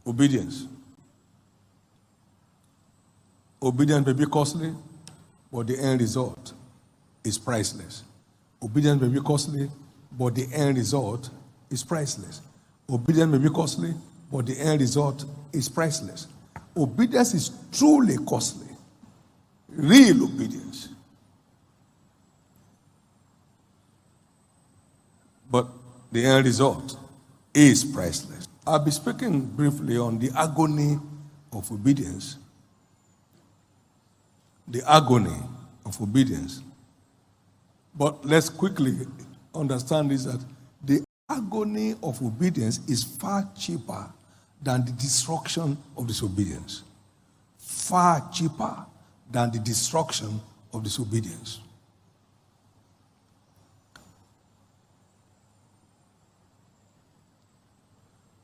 Obedience. Obedience may be costly, but the end result is priceless. Obedience may be costly, but the end result is priceless. Obedience may be costly, but the end result is priceless. Obedience is truly costly. Real obedience. But the end result is priceless. I'll be speaking briefly on the agony of obedience. The agony of obedience. But let's quickly understand this, that the agony of obedience is far cheaper than the destruction of disobedience. Far cheaper than the destruction of disobedience.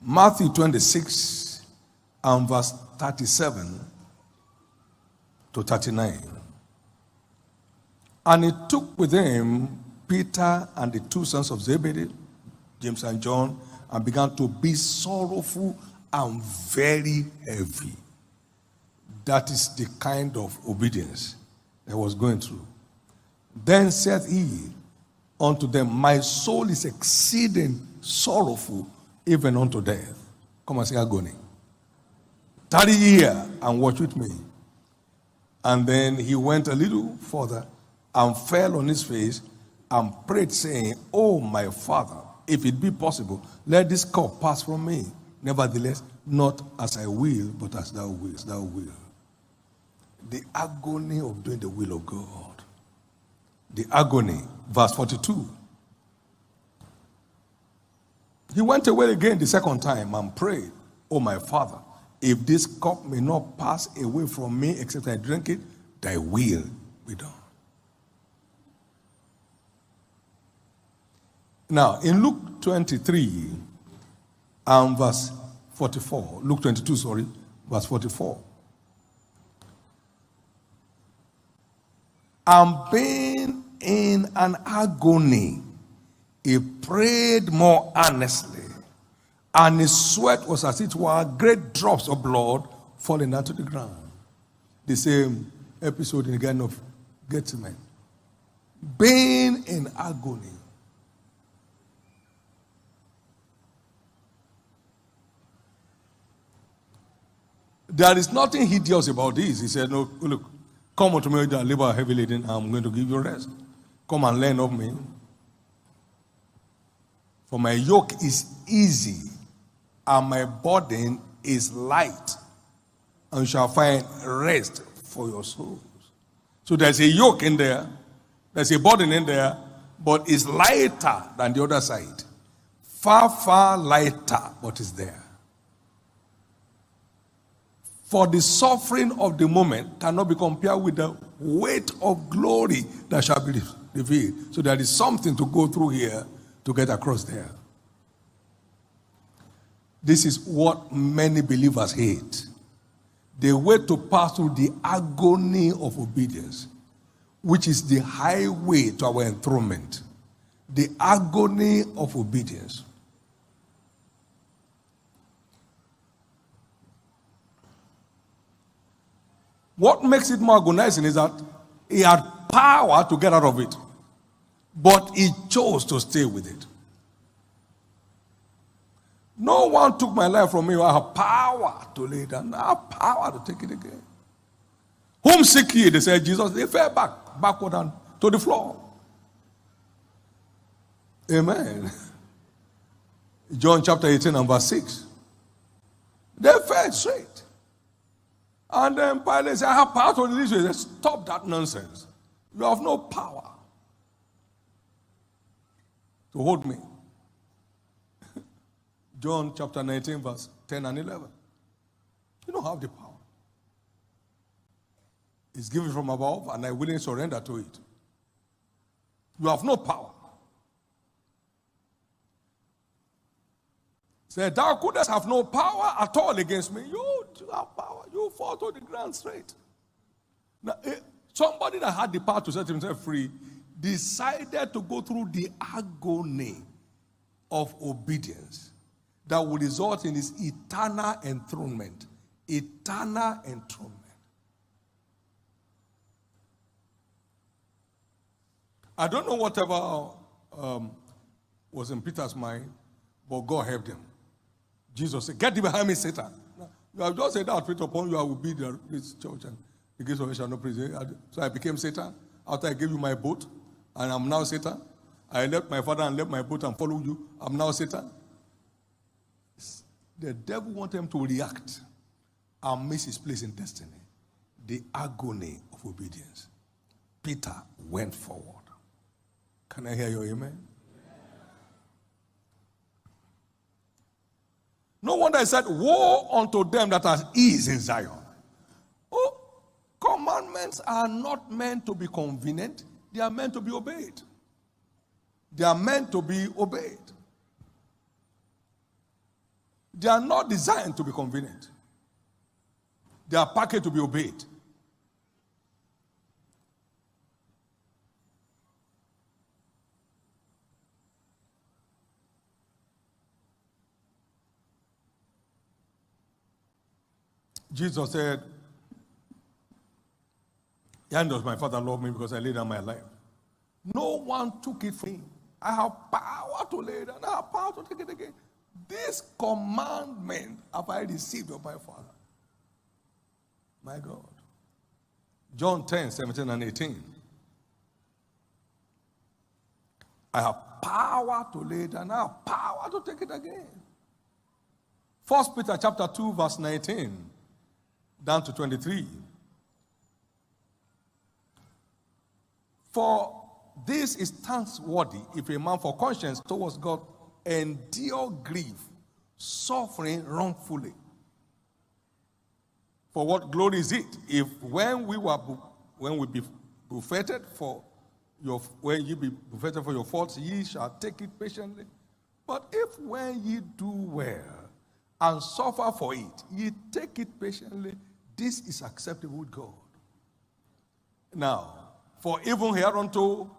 Matthew 26 and verse 37 to 39. And he took with him Peter and the two sons of Zebedee, James and John, and began to be sorrowful and very heavy. That is the kind of obedience that was going through. Then said he unto them, my soul is exceeding sorrowful, even unto death. Come and say agony. Tarry here and watch with me. And then he went a little further and fell on his face and prayed, saying, oh, my Father, if it be possible, let this cup pass from me. Nevertheless, not as I will, but as thou wilt. Thou wilt. The agony of doing the will of God. The agony. Verse 42. He went away again the second time and prayed, oh, my Father, if this cup may not pass away from me except I drink it, thy will be done. Now, in Luke 23 and verse 44, Luke 22, sorry, verse 44. And being in an agony, he prayed more earnestly, and his sweat was as it were great drops of blood falling down to the ground. The same episode in the Garden of Gethsemane. Being in agony. There is nothing hideous about this. He said, no, look, come unto me that labor heavy laden, I'm going to give you rest. Come and learn of me. For my yoke is easy, and my burden is light, and you shall find rest for your souls. So there's a yoke in there, there's a burden in there, but it's lighter than the other side. Far, far lighter, but it's there. For the suffering of the moment cannot be compared with the weight of glory that shall be revealed. So there is something to go through here to get across there. This is what many believers hate. They wait to pass through the agony of obedience, which is the highway to our enthronement. The agony of obedience. What makes it more agonizing is that he had power to get out of it, but he chose to stay with it. No one took my life from me. I have power to lay it down. I have power to take it again. Whom seek ye? They said Jesus. They fell backward and to the floor. Amen. John chapter 18 and verse 6. They fell straight. And then Pilate said, I have power to release you. He said, stop that nonsense. You have no power to hold me. John chapter 19, verse 10 and 11. You don't have the power. It's given from above, and I willingly surrender to it. You have no power. Said, thou couldst have no power at all against me. You have power. You fall to the ground straight. Now, somebody that had the power to set himself free decided to go through the agony of obedience. that will result in his eternal enthronement. Eternal enthronement. I don't know whatever was in Peter's mind, but God helped him. Jesus said, "Get thee behind me, Satan." You have just said that, "Peter, upon you I will build this church, and the gates of hell shall not prevail." So I became Satan after I gave you my boat, and I'm now Satan. I left my father and left my boat and followed you. I'm now Satan. The devil wants him to react and miss his place in destiny. The agony of obedience. Peter went forward. Can I hear your amen? No wonder I said, "Woe unto them that are ease in Zion." Oh, commandments are not meant to be convenient. They are meant to be obeyed. They are meant to be obeyed. They are not designed to be convenient. They are packaged to be obeyed. Jesus said, "And does my Father love me because I laid down my life? No one took it from me. I have power to lay it down. I have power to take it again. This commandment have I received of my Father." My God. John 10, 17 and 18. I have power to lay it down. I have power to take it again. 1 Peter chapter 2, verse 19 down to 23. For this is thanksworthy if a man for conscience towards God endure grief, suffering wrongfully. For what glory is it if when we be buffeted for your faults, ye shall take it patiently? But if when ye do well and suffer for it, ye take it patiently, this is acceptable with God. Now, for even hereunto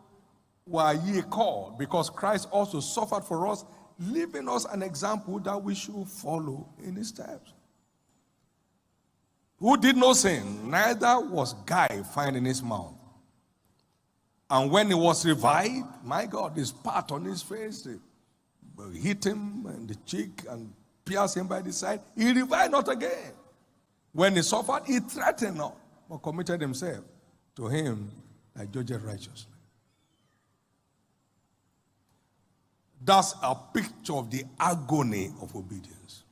were ye called, because Christ also suffered for us, leaving us an example that we should follow in his steps. Who did no sin, neither was guile found in his mouth. And when he was revived, my God, this spat on his face, they hit him in the cheek and pierced him by the side. He revived not again. When he suffered, he threatened not, but committed himself to him that judged righteously. That's a picture of the agony of obedience.